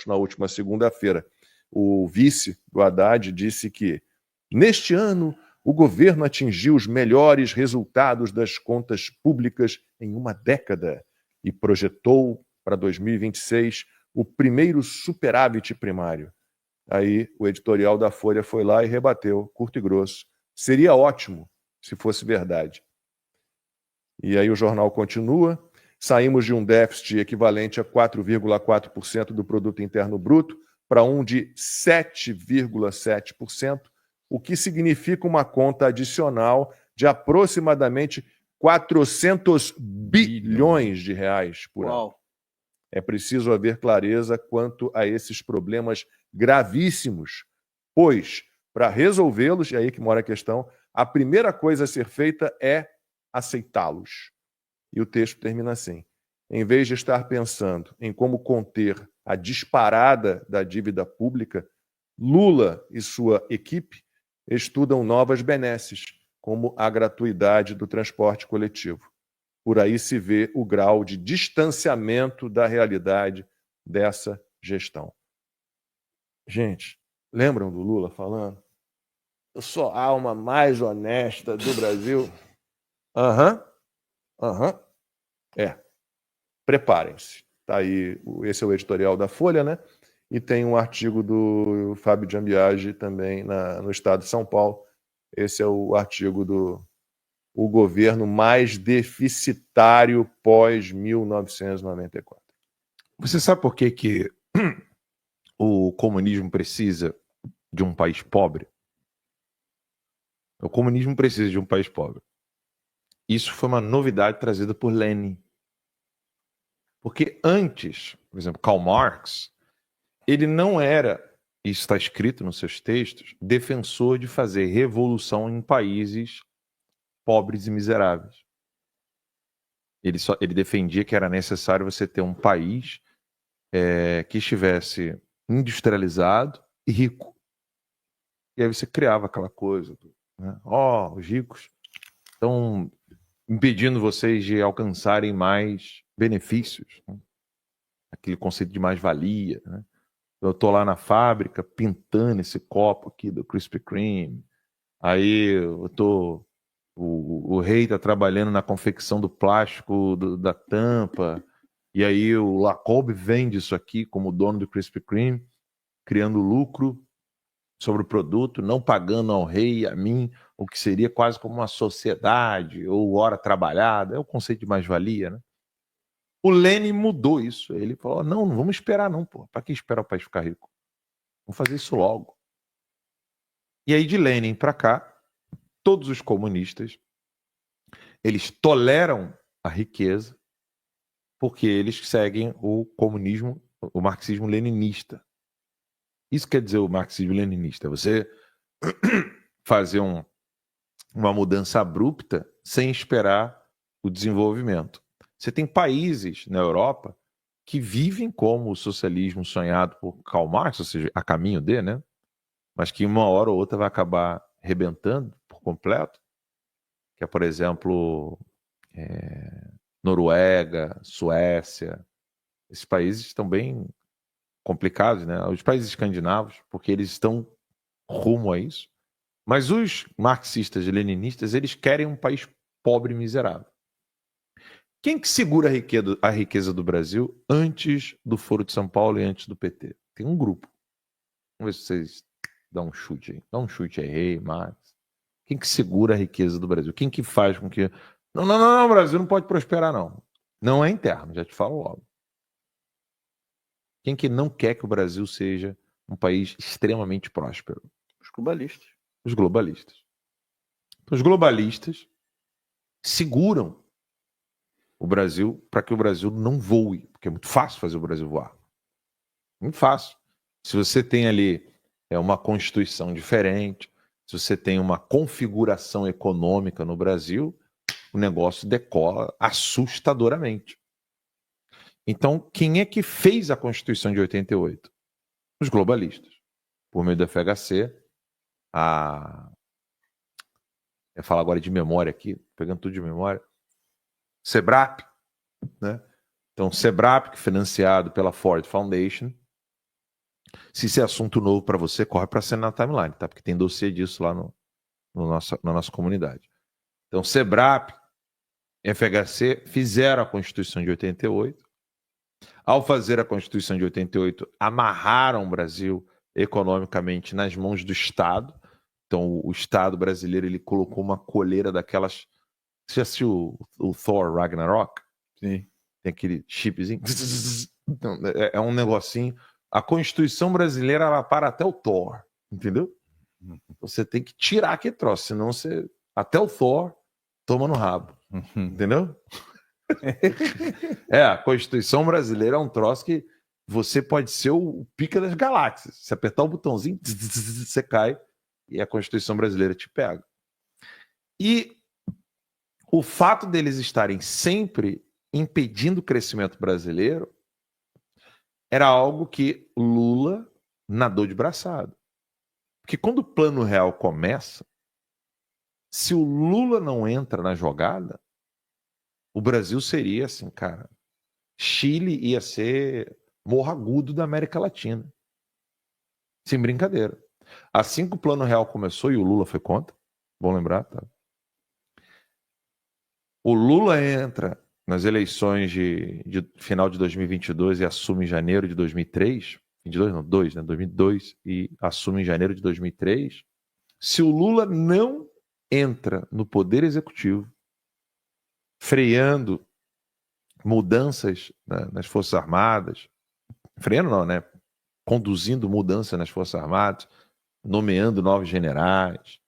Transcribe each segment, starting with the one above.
bancos na última segunda-feira. O vice do Haddad disse que, neste ano, o governo atingiu os melhores resultados das contas públicas em uma década e projetou para 2026 o primeiro superávit primário. Aí o editorial da Folha foi lá e rebateu, curto e grosso. Seria ótimo se fosse verdade. E aí o jornal continua. Saímos de um déficit equivalente a 4,4% do produto interno bruto para um de 7,7%, o que significa uma conta adicional de aproximadamente 400 bilhões de reais por ano. É preciso haver clareza quanto a esses problemas gravíssimos, pois, para resolvê-los, e aí que mora a questão, a primeira coisa a ser feita é aceitá-los. E o texto termina assim: em vez de estar pensando em como conter a disparada da dívida pública, Lula e sua equipe estudam novas benesses, como a gratuidade do transporte coletivo. Por aí se vê o grau de distanciamento da realidade dessa gestão. Gente, lembram do Lula falando? Eu sou a alma mais honesta do Brasil. Preparem-se. Tá aí, esse é o editorial da Folha, né? E tem um artigo do Fábio Giambiagi também no Estado de São Paulo. Esse é o artigo do o governo mais deficitário pós-1994. Você sabe por que o comunismo precisa de um país pobre? O comunismo precisa de um país pobre. Isso foi uma novidade trazida por Lenin. Porque antes, por exemplo, Karl Marx, ele não era, isso está escrito nos seus textos, defensor de fazer revolução em países pobres e miseráveis. Ele defendia que era necessário você ter um país que estivesse industrializado e rico. E aí você criava aquela coisa, né? Os ricos estão impedindo vocês de alcançarem mais benefícios, né? Aquele conceito de mais-valia, né? Eu estou lá na fábrica pintando esse copo aqui do Krispy Kreme, aí o rei está trabalhando na confecção do plástico da tampa, e aí o Lacob vende isso aqui como dono do Krispy Kreme, criando lucro sobre o produto, não pagando ao rei e a mim o que seria quase como uma sociedade ou hora trabalhada. É o conceito de mais-valia, né? O Lenin mudou isso. Ele falou, não vamos esperar não, pô. Para que esperar o país ficar rico? Vamos fazer isso logo. E aí de Lenin para cá, todos os comunistas, eles toleram a riqueza porque eles seguem o comunismo, o marxismo-leninista. Isso quer dizer o marxismo-leninista. Você fazer uma mudança abrupta sem esperar o desenvolvimento. Você tem países na Europa que vivem como o socialismo sonhado por Karl Marx, ou seja, a caminho de, né? Mas que uma hora ou outra vai acabar rebentando por completo, que é, por exemplo, Noruega, Suécia. Esses países estão bem complicados, né? Os países escandinavos, porque eles estão rumo a isso. Mas os marxistas e leninistas, eles querem um país pobre e miserável. Quem que segura a riqueza do Brasil antes do Foro de São Paulo e antes do PT? Tem um grupo. Vamos ver se vocês dão um chute aí. Dá um chute aí, Rei, Marx. Quem que segura a riqueza do Brasil? Quem que faz com que... Não, o Brasil não pode prosperar, não. Não é interno, já te falo logo. Quem que não quer que o Brasil seja um país extremamente próspero? Os globalistas. Os globalistas. Então, os globalistas seguram o Brasil para que o Brasil não voe, porque é muito fácil fazer o Brasil voar. Muito fácil. Se você tem ali uma constituição diferente, se você tem uma configuração econômica no Brasil, o negócio decola assustadoramente. Então, quem é que fez a Constituição de 88? Os globalistas. Por meio do FHC, eu falo agora de memória aqui, pegando tudo de memória, SEBRAP, né? Então, SEBRAP, financiado pela Ford Foundation, Se esse é assunto novo para você, corre para cena na timeline, tá? Porque tem dossiê disso lá na nossa comunidade. Então, SEBRAP, FHC fizeram a Constituição de 88. Ao fazer a Constituição de 88, amarraram o Brasil economicamente nas mãos do Estado. Então, o Estado brasileiro ele colocou uma coleira daquelas. Você já assistiu o Thor Ragnarok? Sim. Tem aquele chipzinho. Então, é um negocinho. A Constituição brasileira ela para até o Thor, entendeu? Você tem que tirar aquele troço, senão você. Até o Thor toma no rabo. Entendeu? A Constituição brasileira é um troço que você pode ser o pica das galáxias. Se apertar o botãozinho, você cai e a Constituição brasileira te pega. E o fato deles estarem sempre impedindo o crescimento brasileiro era algo que Lula nadou de braçada. Porque quando o Plano Real começa, se o Lula não entra na jogada, o Brasil seria assim, cara. Chile ia ser Morro Agudo da América Latina. Sem brincadeira. Assim que o Plano Real começou e o Lula foi contra, bom lembrar, tá? O Lula entra nas eleições de final de 2022 e assume em janeiro de 2003. 2002 e assume em janeiro de 2003. Se o Lula não entra no Poder Executivo, freando mudanças nas Forças Armadas, freando não, né? Conduzindo mudanças nas Forças Armadas, nomeando novos generais.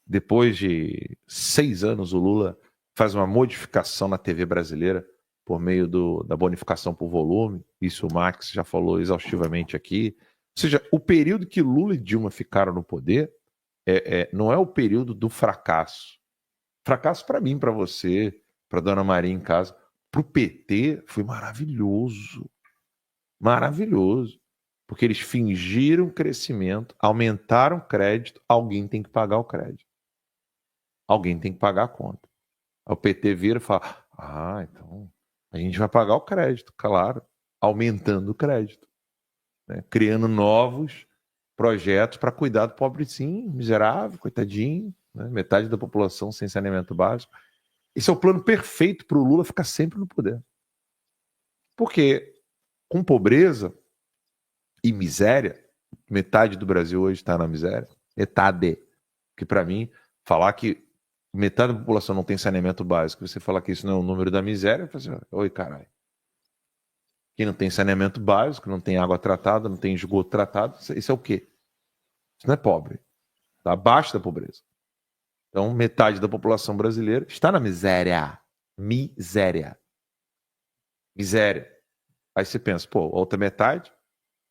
Depois de 6 anos, o Lula faz uma modificação na TV brasileira por meio da bonificação por volume. Isso o Max já falou exaustivamente aqui. Ou seja, o período que Lula e Dilma ficaram no poder não é o período do fracasso. Fracasso para mim, para você, para Dona Maria em casa. Para o PT foi maravilhoso. Maravilhoso. Porque eles fingiram crescimento, aumentaram crédito, alguém tem que pagar o crédito. Alguém tem que pagar a conta. Aí o PT vira e fala, então a gente vai pagar o crédito, claro, aumentando o crédito, né? Criando novos projetos para cuidar do pobrezinho, miserável, coitadinho, né? Metade da população sem saneamento básico. Esse é o plano perfeito para o Lula ficar sempre no poder. Porque com pobreza e miséria, metade do Brasil hoje está na miséria, metade. Que para mim, falar que metade da população não tem saneamento básico, você falar que isso não é o número da miséria, você fala assim, oi, caralho. Quem não tem saneamento básico, não tem água tratada, não tem esgoto tratado, isso é o quê? Isso não é pobre. Está abaixo da pobreza. Então, metade da população brasileira está na miséria. Miséria. Miséria. Aí você pensa, pô, a outra metade,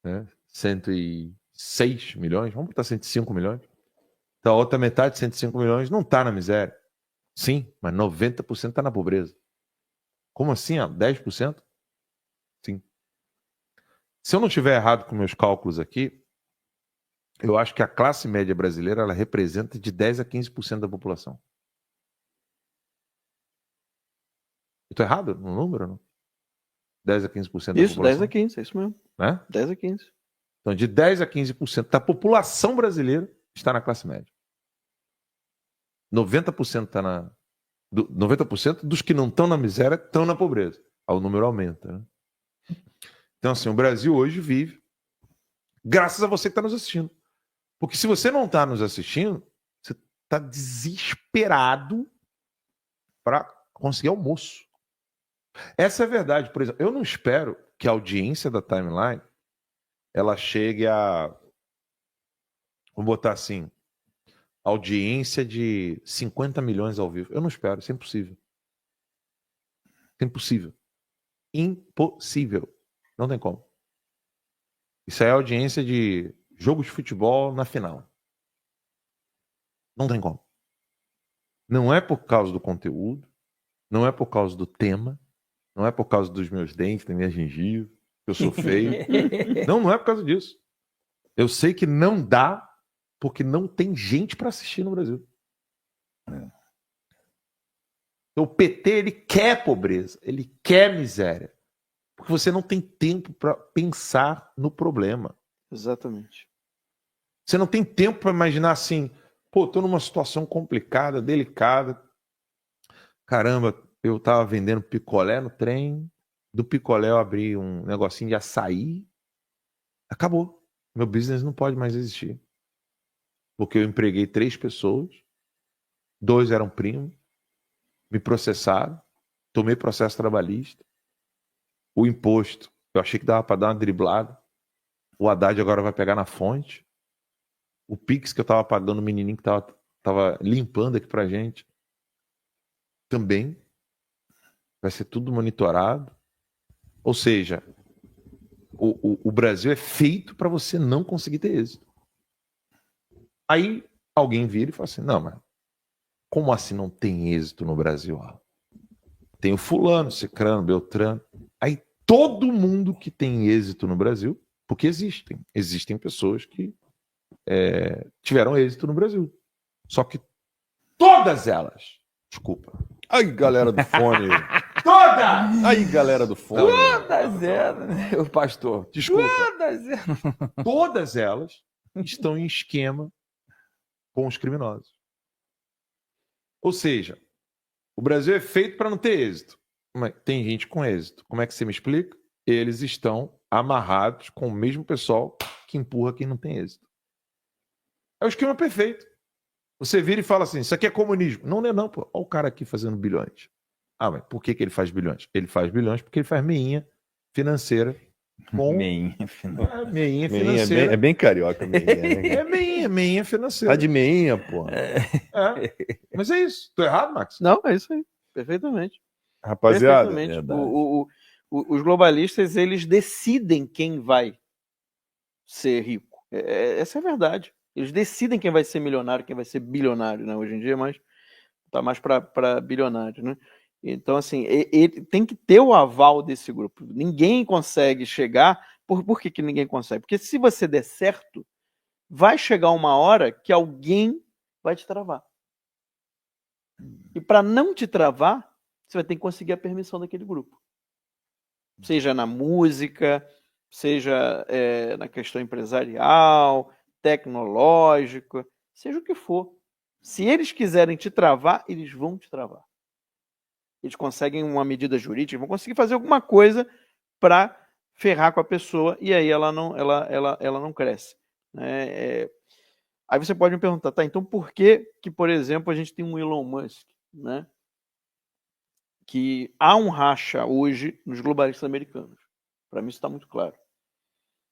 né? 106 milhões, vamos botar 105 milhões. Então, a outra metade, 105 milhões, não está na miséria. Sim, mas 90% está na pobreza. Como assim? 10%? Sim. Se eu não estiver errado com meus cálculos aqui, eu acho que a classe média brasileira ela representa de 10 a 15% da população. Eu estou errado no número? Não? 10 a 15% da população? Isso, 10 a 15, é isso mesmo. Né? 10 a 15. Então, de 10 a 15% da população brasileira está na classe média. 90% está na... 90% dos que não estão na miséria estão na pobreza. Aí o número aumenta. Né? Então, assim, o Brasil hoje vive graças a você que está nos assistindo. Porque se você não está nos assistindo, você está desesperado para conseguir almoço. Essa é a verdade. Por exemplo, eu não espero que a audiência da Timeline ela chegue a... Vamos botar assim... audiência de 50 milhões ao vivo. Eu não espero, isso é impossível. É impossível. Impossível. Não tem como. Isso aí é audiência de jogo de futebol na final. Não tem como. Não é por causa do conteúdo, não é por causa do tema, não é por causa dos meus dentes, da minha gengiva, que eu sou feio. Não é por causa disso. Eu sei que não dá porque não tem gente para assistir no Brasil. Então, o PT ele quer pobreza, ele quer miséria, porque você não tem tempo para pensar no problema. Exatamente. Você não tem tempo para imaginar assim, pô, tô numa situação complicada, delicada. Caramba, eu tava vendendo picolé no trem, do picolé eu abri um negocinho de açaí, acabou. Meu business não pode mais existir. Porque eu empreguei 3 pessoas, 2 eram primos, me processaram, tomei processo trabalhista, o imposto, eu achei que dava para dar uma driblada, o Haddad agora vai pegar na fonte, o Pix que eu tava pagando, o menininho que tava limpando aqui pra gente, também vai ser tudo monitorado. Ou seja, o Brasil é feito para você não conseguir ter êxito. Aí alguém vira e fala assim, não, mas como assim não tem êxito no Brasil? Tem o fulano, cicrano, beltrano. Aí todo mundo que tem êxito no Brasil, porque existem pessoas que tiveram êxito no Brasil. Só que todas elas, desculpa. Ai, galera do fone. Todas! Aí, galera do fone. Todas elas. O pastor, desculpa. Todas elas. Todas elas estão em esquema com os criminosos. Ou seja, o Brasil é feito para não ter êxito. Mas tem gente com êxito. Como é que você me explica? Eles estão amarrados com o mesmo pessoal que empurra quem não tem êxito. É o esquema perfeito. Você vira e fala assim, isso aqui é comunismo. Não é não, pô. Olha o cara aqui fazendo bilhões. Ah, mas por que ele faz bilhões? Ele faz bilhões porque ele faz meinha financeira com... Meinha financeira. Meinha financeira. É bem carioca, meinha. Né? É meinha financeira. Tá de meinha, pô. Mas é isso. Tô errado, Max? Não, é isso aí. Perfeitamente. Rapaziada, Perfeitamente. Os globalistas, eles decidem quem vai ser rico. Essa é a verdade. Eles decidem quem vai ser milionário, quem vai ser bilionário, né? Hoje em dia, mas tá mais para bilionário, né? Então, assim, ele tem que ter o aval desse grupo. Ninguém consegue chegar... Por que ninguém consegue? Porque se você der certo, vai chegar uma hora que alguém vai te travar. E para não te travar, você vai ter que conseguir a permissão daquele grupo. Seja na música, seja na questão empresarial, tecnológica, seja o que for. Se eles quiserem te travar, eles vão te travar. Eles conseguem uma medida jurídica, vão conseguir fazer alguma coisa para ferrar com a pessoa e aí ela não cresce. Né? Aí você pode me perguntar, tá, então por que, por exemplo, a gente tem um Elon Musk, né? Que há um racha hoje nos globalistas americanos. Para mim isso está muito claro.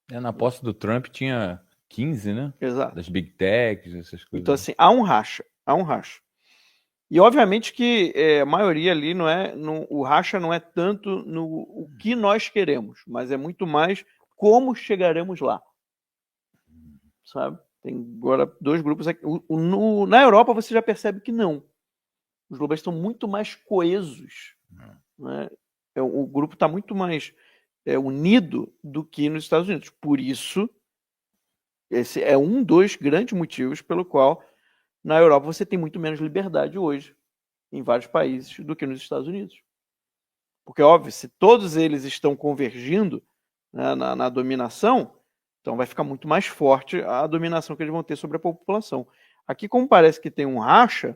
Na posse do Trump tinha 15, né? Exato. Das Big Techs, essas coisas. Então, assim, há um racha. E, obviamente, que a maioria ali o racha não é tanto o que nós queremos, mas é muito mais como chegaremos lá. Sabe? Tem agora 2 grupos aqui. Na Europa você já percebe que não. Os globalistas estão muito mais coesos. Né? O grupo está muito mais unido do que nos Estados Unidos. Por isso, esse é um dos grandes motivos pelo qual na Europa você tem muito menos liberdade hoje, em vários países, do que nos Estados Unidos. Porque, óbvio, se todos eles estão convergindo, né, na dominação, então vai ficar muito mais forte a dominação que eles vão ter sobre a população. Aqui, como parece que tem um racha,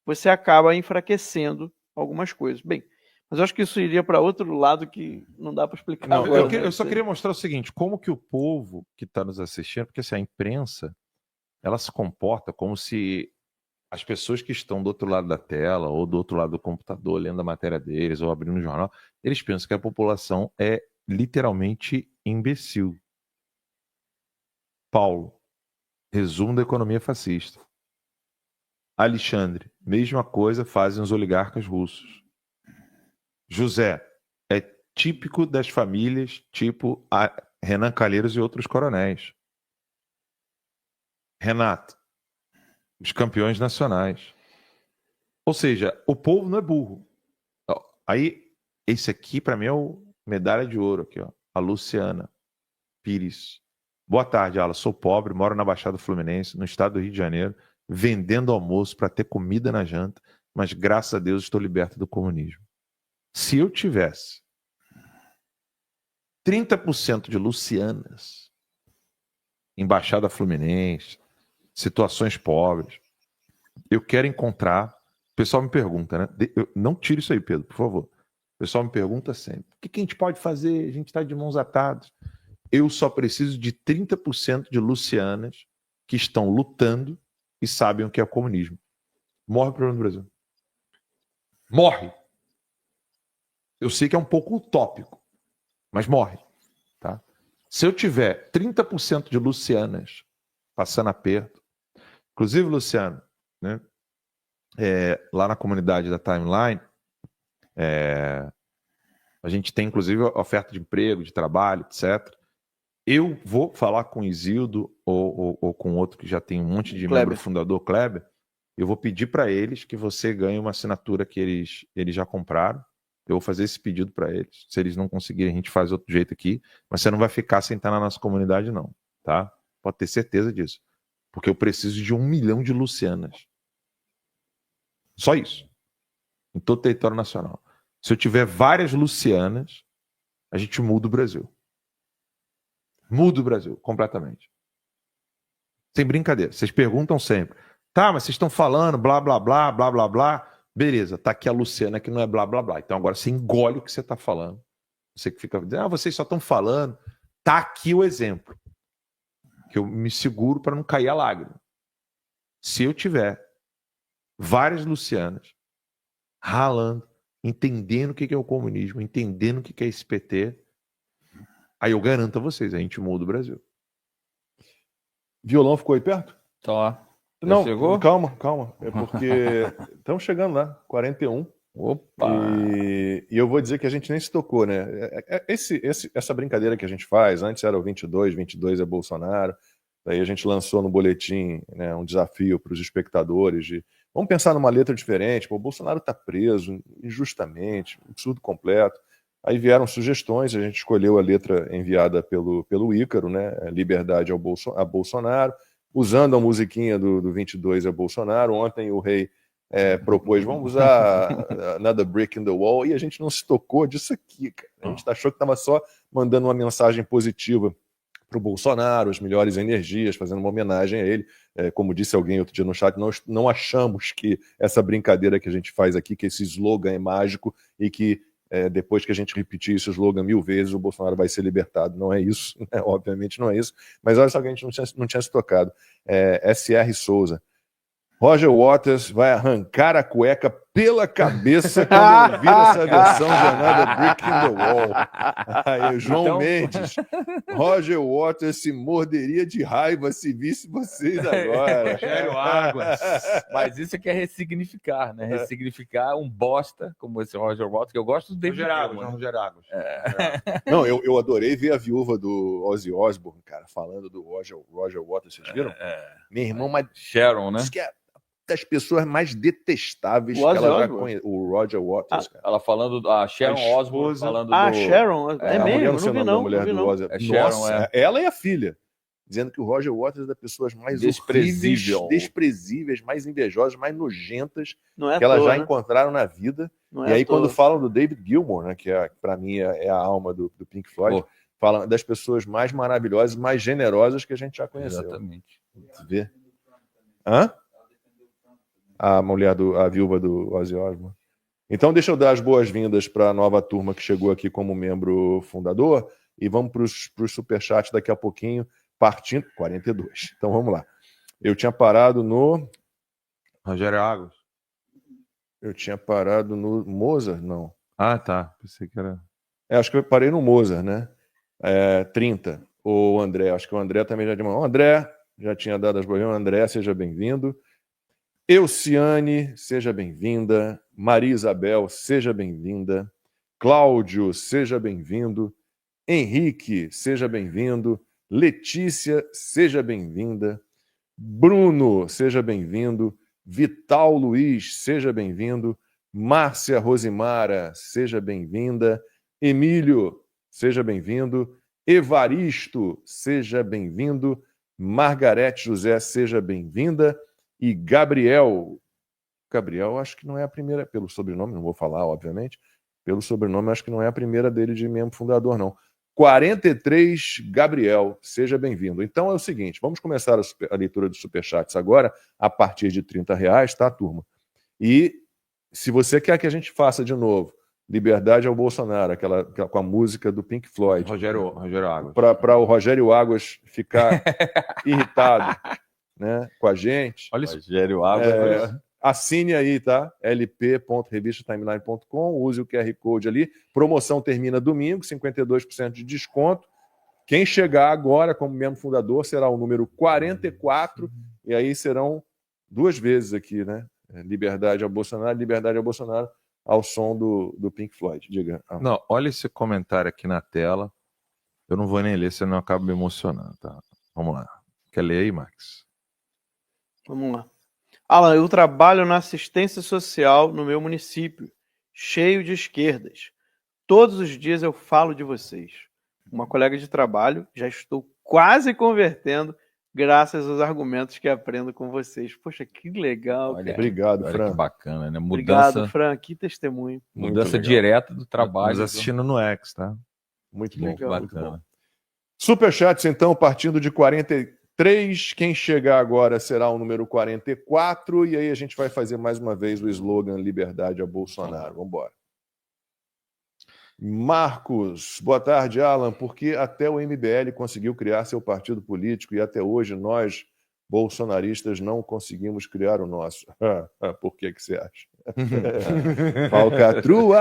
você acaba enfraquecendo algumas coisas. Bem, mas eu acho que isso iria para outro lado que não dá para explicar Não, agora. eu só queria mostrar o seguinte, como que o povo que está nos assistindo, porque assim, a imprensa, ela se comporta como se as pessoas que estão do outro lado da tela ou do outro lado do computador, lendo a matéria deles ou abrindo o jornal, eles pensam que a população é literalmente imbecil. Paulo, resumo da economia fascista. Alexandre, mesma coisa fazem os oligarcas russos. José, é típico das famílias, tipo Renan Calheiros e outros coronéis. Renato, os campeões nacionais. Ou seja, o povo não é burro. Aí, esse aqui, para mim, é o medalha de ouro. Aqui, ó. A Luciana Pires. Boa tarde, Ala. Sou pobre, moro na Baixada Fluminense, no estado do Rio de Janeiro, vendendo almoço para ter comida na janta, mas graças a Deus estou liberto do comunismo. Se eu tivesse 30% de Lucianas, Embaixada Fluminense, situações pobres. Eu quero encontrar. O pessoal me pergunta, né? Não tire isso aí, Pedro, por favor. O pessoal me pergunta sempre: o que a gente pode fazer? A gente está de mãos atadas. Eu só preciso de 30% de lucianas que estão lutando e sabem o que é o comunismo. Morre o problema do Brasil. Morre. Eu sei que é um pouco utópico, mas morre. Tá? Se eu tiver 30% de lucianas passando aperto, inclusive, Luciano, né, lá na comunidade da Timeline, a gente tem, inclusive, oferta de emprego, de trabalho, etc. Eu vou falar com o Isildo ou com outro que já tem um monte de membro fundador, Kleber. Eu vou pedir para eles que você ganhe uma assinatura que eles já compraram. Eu vou fazer esse pedido para eles. Se eles não conseguirem, a gente faz outro jeito aqui. Mas você não vai ficar sem estar na nossa comunidade, não. Tá? Pode ter certeza disso. Porque eu preciso de 1 milhão de lucianas. Só isso. Em todo o território nacional. Se eu tiver várias lucianas, a gente muda o Brasil. Muda o Brasil, completamente. Sem brincadeira. Vocês perguntam sempre. Tá, mas vocês estão falando blá, blá, blá, blá, blá, blá. Beleza, tá aqui a Luciana que não é blá, blá, blá. Então agora você engole o que você está falando. Você que fica dizendo, vocês só estão falando. Tá aqui o exemplo. Que eu me seguro para não cair a lágrima. Se eu tiver várias Lucianas ralando, entendendo o que é o comunismo, entendendo o que é esse PT, aí eu garanto a vocês, a gente muda o Brasil. Violão ficou aí perto? Tá. Não, chegou? calma. É porque estamos chegando lá, 41. Opa! E eu vou dizer que a gente nem se tocou, né? Essa brincadeira que a gente faz, antes era o 22 é Bolsonaro. Daí a gente lançou no boletim, né, um desafio para os espectadores de vamos pensar numa letra diferente. Pô, o Bolsonaro está preso injustamente, um absurdo completo. Aí vieram sugestões, a gente escolheu a letra enviada pelo Ícaro, né? Liberdade a Bolsonaro, usando a musiquinha do 22 é Bolsonaro. Ontem o Rei propôs, vamos usar Another Brick in the Wall, e a gente não se tocou disso aqui, cara. A gente achou que estava só mandando uma mensagem positiva para o Bolsonaro, as melhores energias, fazendo uma homenagem a ele. Como disse alguém outro dia no chat, nós não achamos que essa brincadeira que a gente faz aqui, que esse slogan é mágico e que depois que a gente repetir esse slogan 1000 vezes, o Bolsonaro vai ser libertado. Não é isso, né? Obviamente não é isso. Mas olha só que a gente não tinha se tocado. SR Souza. Roger Waters vai arrancar a cueca pela cabeça quando ouvir essa versão de Another Brick in the Wall. Aí, João Mendes. Roger Waters se morderia de raiva se visse vocês agora. Rogério Águas. Mas isso aqui é ressignificar, né? Ressignificar um bosta como esse Roger Waters, que eu gosto do David Gilmour. Roger Águas. Não, eu adorei ver a viúva do Ozzy Osbourne, cara, falando do Roger Waters. Vocês viram? Meu irmão, mas Sharon, né? diz que é das pessoas mais detestáveis O que ela já Osbourne? conhece. O Roger Waters, cara. Ela falando, a Sharon A Osbourne esposa- falando Ah, do... Sharon? É A mulher, mesmo? não sei o Não vi nome da não. mulher Não vi do não. Ozzy. É Sharon, Nossa, ela e a filha. Dizendo que o Roger Waters é das pessoas mais Desprezível. horríveis, desprezíveis, mais invejosas, mais nojentas Não é à que elas toa, já né? encontraram na vida. Não E é aí, à toa. quando falam do David Gilmour, né, que para mim é a alma do Pink Floyd, Pô. falam das pessoas mais maravilhosas, mais generosas que a gente já conheceu. Exatamente. Vê? Hã? A viúva do Ozzy Osbourne. Então, deixa eu dar as boas-vindas para a nova turma que chegou aqui como membro fundador e vamos para os superchats daqui a pouquinho, partindo 42. Então, vamos lá. Eu tinha parado no Rogério Águas. Mozart, não. Ah, tá. Pensei que era... Acho que eu parei no Mozart, né? 30. O André, acho que o André também já de mão. André, já tinha dado as boas-vindas. André, seja bem-vindo. Euciane, seja bem-vinda. Maria Isabel, seja bem-vinda. Cláudio, seja bem-vindo. Henrique, seja bem-vindo. Letícia, seja bem-vinda. Bruno, seja bem-vindo. Vital Luiz, seja bem-vindo. Márcia Rosimara, seja bem-vinda. Emílio, seja bem-vindo. Evaristo, seja bem-vindo. Margarete José, seja bem-vinda. E Gabriel, acho que não é a primeira, pelo sobrenome, não vou falar, obviamente, pelo sobrenome, acho que não é a primeira dele de membro fundador, não. 43 Gabriel, seja bem-vindo. Então é o seguinte, vamos começar a leitura dos superchats agora, a partir de R$30, tá, turma? E se você quer que a gente faça de novo Liberdade ao Bolsonaro, aquela com a música do Pink Floyd. Rogério Águas. Para o Rogério Águas ficar irritado, né, com a gente. Olha isso. Rogério Águas. Assine aí, tá? lp.revistatime9.com, use o QR Code ali. Promoção termina domingo, 52% de desconto. Quem chegar agora como membro fundador será o número 44, e aí serão 2 vezes aqui, né? Liberdade ao Bolsonaro, ao som do Pink Floyd. Diga. Não, olha esse comentário aqui na tela. Eu não vou nem ler, senão eu acabo me emocionando, tá? Vamos lá. Quer ler aí, Max? Vamos lá. Alan, eu trabalho na assistência social no meu município, cheio de esquerdas. Todos os dias eu falo de vocês. Uma colega de trabalho, já estou quase convertendo graças aos argumentos que aprendo com vocês. Poxa, que legal, Olha, cara. Obrigado, Olha Fran. que bacana, né? Obrigado, Fran. Que testemunho. Mudança legal. direta do trabalho. Nos assistindo no X, tá? Muito Que bom. legal. Muito bom. Bacana. Superchats, então, partindo de 43. Quem chegar agora será o número 44. E aí a gente vai fazer mais uma vez o slogan Liberdade a Bolsonaro. Vamos embora. Marcos, boa tarde, Alan. Porque até o MBL conseguiu criar seu partido político e até hoje nós, bolsonaristas, não conseguimos criar o nosso. Por que você acha? Falcatrua!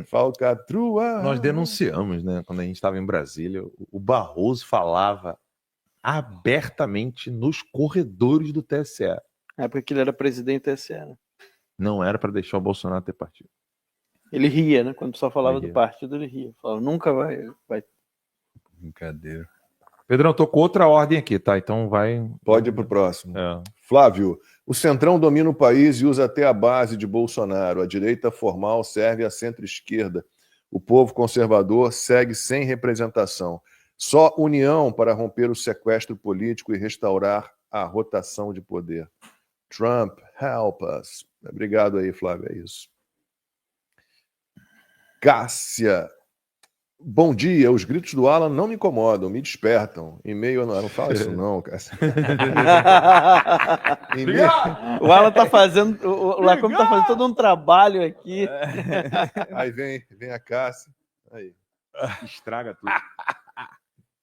Falcatrua! Nós denunciamos, né? Quando a gente estava em Brasília, o Barroso falava abertamente nos corredores do TSE. É porque ele era presidente do TSE, né? Não era para deixar o Bolsonaro ter partido. Ele ria, né? Quando só falava Ele do ria. partido, ele ria. Falava, nunca vai. Brincadeira. Pedrão, tô com outra ordem aqui, tá? Então vai. Pode ir para o próximo. É. Flávio, o Centrão domina o país e usa até a base de Bolsonaro. A direita formal serve à centro-esquerda. O povo conservador segue sem representação. Só união para romper o sequestro político e restaurar a rotação de poder. Trump, help us. Obrigado aí, Flávio, é isso. Cássia. Bom dia, os gritos do Alan não me incomodam, me despertam. E-mail, não fala isso não, Cássia. E-mail... O Alan tá fazendo, o Lacombe tá fazendo todo um trabalho aqui. Aí vem a Cássia. Aí. Estraga tudo.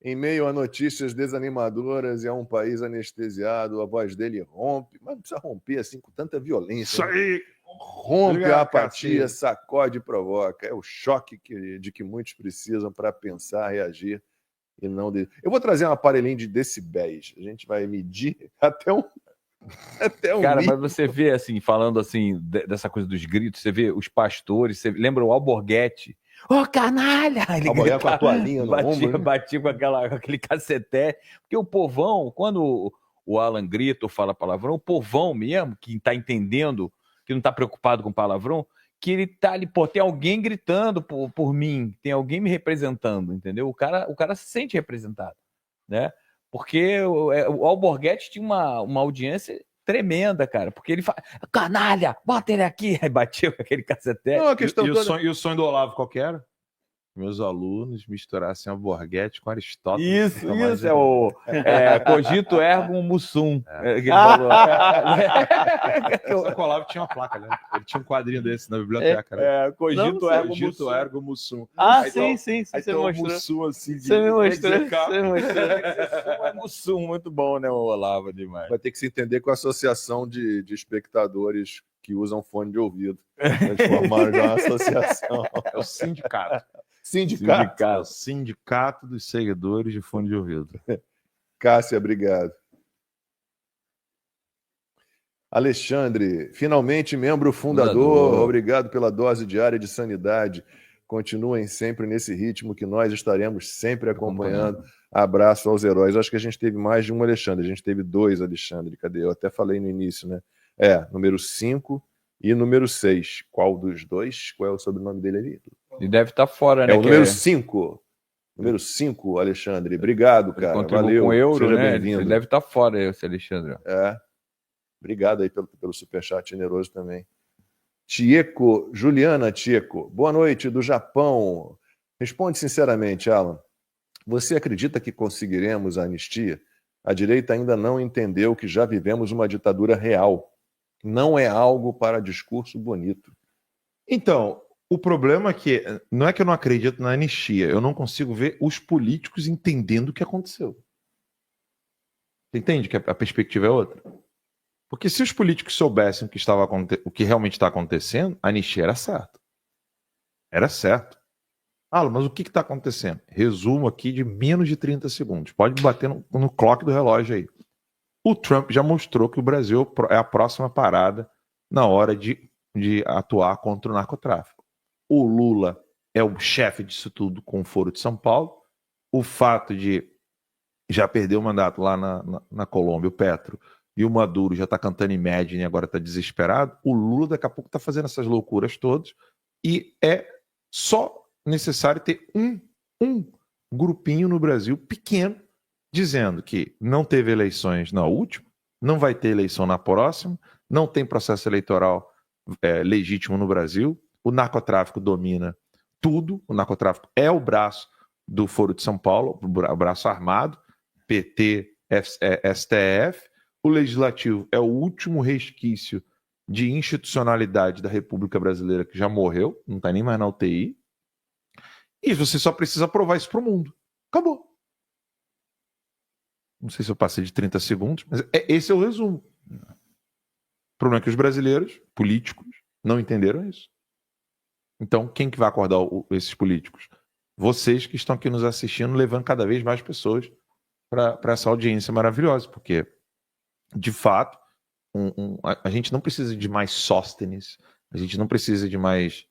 Em meio a notícias desanimadoras e a um país anestesiado, a voz dele rompe, mas não precisa romper assim com tanta violência. Isso aí! Rompe Obrigado, a apatia, Cássia. sacode e provoca. É o choque de que muitos precisam para pensar, reagir e não... Eu vou trazer um aparelhinho de decibéis. A gente vai medir até um Cara, nível. mas você vê, assim, falando assim, dessa coisa dos gritos, você vê os pastores, você lembra o Alborguete? Ô, canalha! Ele A mulher com a gritava, toalhinha no ombro, né? batia com aquele caceté. Porque o povão, quando o Alan grita ou fala palavrão, o povão mesmo, que tá entendendo, que não tá preocupado com palavrão, que ele tá ali, pô, tem alguém gritando por mim, tem alguém me representando, entendeu? O cara se sente representado, né? Porque o Alborguete tinha uma audiência tremenda, cara, porque ele fala, canalha, bota ele aqui, aí batia com aquele caceté. Não, a questão E toda... o sonho do Olavo qual que era? Meus alunos misturassem Alborguete com Aristóteles. Isso, Nunca mais isso, é o cogito ergo mussum. Que ele falou. O Olavo tinha uma placa, né? Ele tinha um quadrinho desse na biblioteca. Né? Cogito Não, ergo Cogito mussum. ergo mussum. Ah, Aí sim, tá- sim, Aí você tem o mostrou. mussum assim de... Você me mostrou, execar. você me mostrou. É mussum, muito bom, né, o Olavo demais. Vai ter que se entender com a associação de espectadores que usam fone de ouvido. Eles formaram já uma associação. É o sindicato. Sindicato. É o sindicato dos seguidores de fone de ouvido. Cássia, obrigado. Alexandre, finalmente membro fundador. Obrigado pela dose diária de sanidade. Continuem sempre nesse ritmo que nós estaremos sempre acompanhando. Abraço aos heróis. Acho que a gente teve mais de um Alexandre. A gente teve 2 Alexandre. Cadê? Eu até falei no início, né? Número 5 e número 6. Qual dos dois? Qual é o sobrenome dele ali? E deve estar fora, né? É o número 5. Número 5, Alexandre. Obrigado, cara. Contribuiu Valeu. com euro, Seja né? bem-vindo. Ele deve estar fora, esse Alexandre. Obrigado aí pelo superchat generoso também. Tieco, Juliana Tieco, boa noite do Japão. Responde sinceramente, Alan. Você acredita que conseguiremos a anistia? A direita ainda não entendeu que já vivemos uma ditadura real. Não é algo para discurso bonito. Então, o problema é que não é que eu não acredito na anistia, eu não consigo ver os políticos entendendo o que aconteceu. Você entende que a perspectiva é outra? Porque se os políticos soubessem o que realmente está acontecendo, a anistia era certa. Era certo. Mas o que está acontecendo? Resumo aqui de menos de 30 segundos. Pode bater no clock do relógio aí. O Trump já mostrou que o Brasil é a próxima parada na hora de atuar contra o narcotráfico. O Lula é o chefe disso tudo com o Foro de São Paulo. O fato de já perder o mandato lá na Colômbia, o Petro, e o Maduro já está cantando Imagine e agora está desesperado. O Lula daqui a pouco está fazendo essas loucuras todas e é só necessário ter um grupinho no Brasil pequeno dizendo que não teve eleições na última, não vai ter eleição na próxima, não tem processo eleitoral legítimo no Brasil, o narcotráfico domina tudo, o narcotráfico é o braço do Foro de São Paulo, o braço armado, PT, STF, o Legislativo é o último resquício de institucionalidade da República Brasileira que já morreu, não está nem mais na UTI, e você só precisa provar isso para o mundo. Acabou. Não sei se eu passei de 30 segundos, mas esse é o resumo. O problema é que os brasileiros, políticos, não entenderam isso. Então, quem que vai acordar esses políticos? Vocês que estão aqui nos assistindo, levando cada vez mais pessoas para essa audiência maravilhosa, porque, de fato, a gente não precisa de mais Sóstenes, a gente não precisa de mais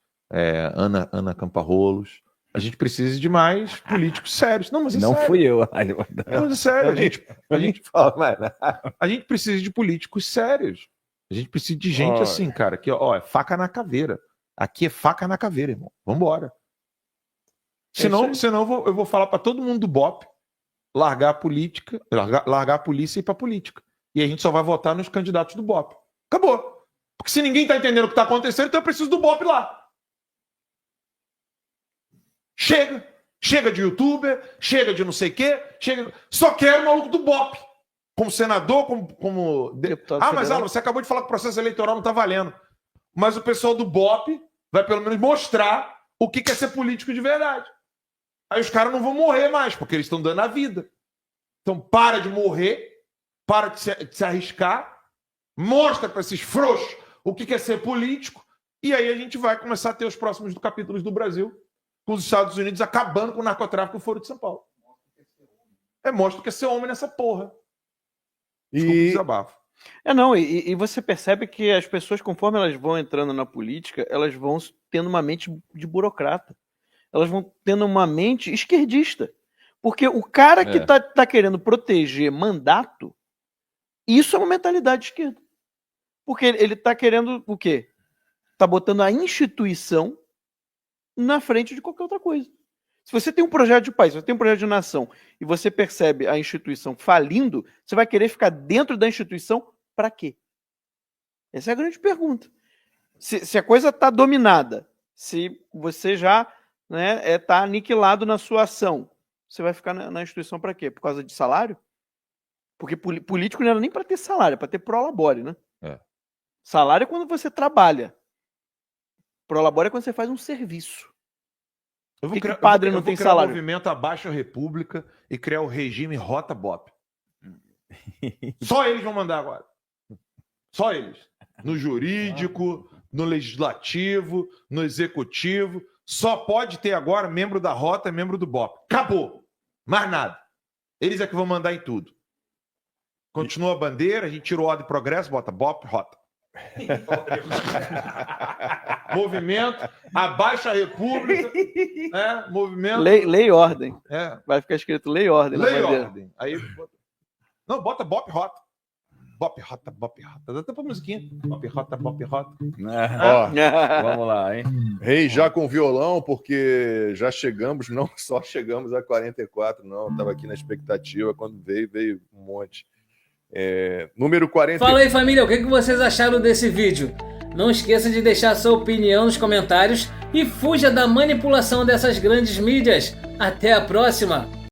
Ana Camparrolos, a gente precisa de mais políticos sérios. Não, mas é Não sério. fui eu. Não, mas é sério. A gente precisa de políticos sérios. A gente precisa de gente assim, cara, que é faca na caveira. Aqui é faca na caveira, irmão. Vambora. Senão eu vou falar para todo mundo do BOP largar a política, largar a polícia e ir pra política. E a gente só vai votar nos candidatos do BOP. Acabou. Porque se ninguém tá entendendo o que tá acontecendo, então eu preciso do BOP lá. Chega de youtuber, chega de não sei o quê, só quero o maluco do BOP. Como senador, como deputado federal. Mas Alan, você acabou de falar que o processo eleitoral não tá valendo. Mas o pessoal do BOP vai pelo menos mostrar o que é ser político de verdade. Aí os caras não vão morrer mais, porque eles estão dando a vida. Então para de morrer, para de se arriscar, mostra para esses frouxos o que é ser político, e aí a gente vai começar a ter os próximos capítulos do Brasil, com os Estados Unidos acabando com o narcotráfico no Foro de São Paulo. Mostra que é ser homem nessa porra. Desculpa o desabafo. E você percebe que as pessoas, conforme elas vão entrando na política, elas vão tendo uma mente de burocrata. Elas vão tendo uma mente esquerdista. Porque o cara que tá querendo proteger mandato, isso é uma mentalidade de esquerda. Porque ele tá querendo o quê? Tá botando a instituição na frente de qualquer outra coisa. Se você tem um projeto de país, se você tem um projeto de nação, e você percebe a instituição falindo, você vai querer ficar dentro da instituição para quê? Essa é a grande pergunta. Se a coisa está dominada, se você já está aniquilado na sua ação, você vai ficar na instituição para quê? Por causa de salário? Porque político não era nem para ter salário, é para ter prolabore, né? Salário é quando você trabalha. Prolabore é quando você faz um serviço. Eu vou criar, padre não tem salário? Um movimento Abaixo a República e criar o regime Rota BOP. Só eles vão mandar agora. Só eles. No jurídico, no legislativo, no executivo. Só pode ter agora membro da Rota e membro do BOP. Acabou. Mais nada. Eles é que vão mandar em tudo. Continua a bandeira, a gente tira o ordem e progresso, bota BOP, Rota. Movimento Abaixo a República, movimento lei e ordem. Vai ficar escrito lei e ordem. Lei e ordem. Aí não, bota BOP Rota. BOP Rota, BOP Rota. Dá até pra musiquinha. BOP Rota, BOP Rota. Vamos lá, hein? Rei já com violão, porque já chegamos, não só chegamos a 44, não. Estava aqui na expectativa, quando veio um monte. Número 40. Fala aí, família, o que vocês acharam desse vídeo? Não esqueça de deixar sua opinião nos comentários e fuja da manipulação dessas grandes mídias. Até a próxima!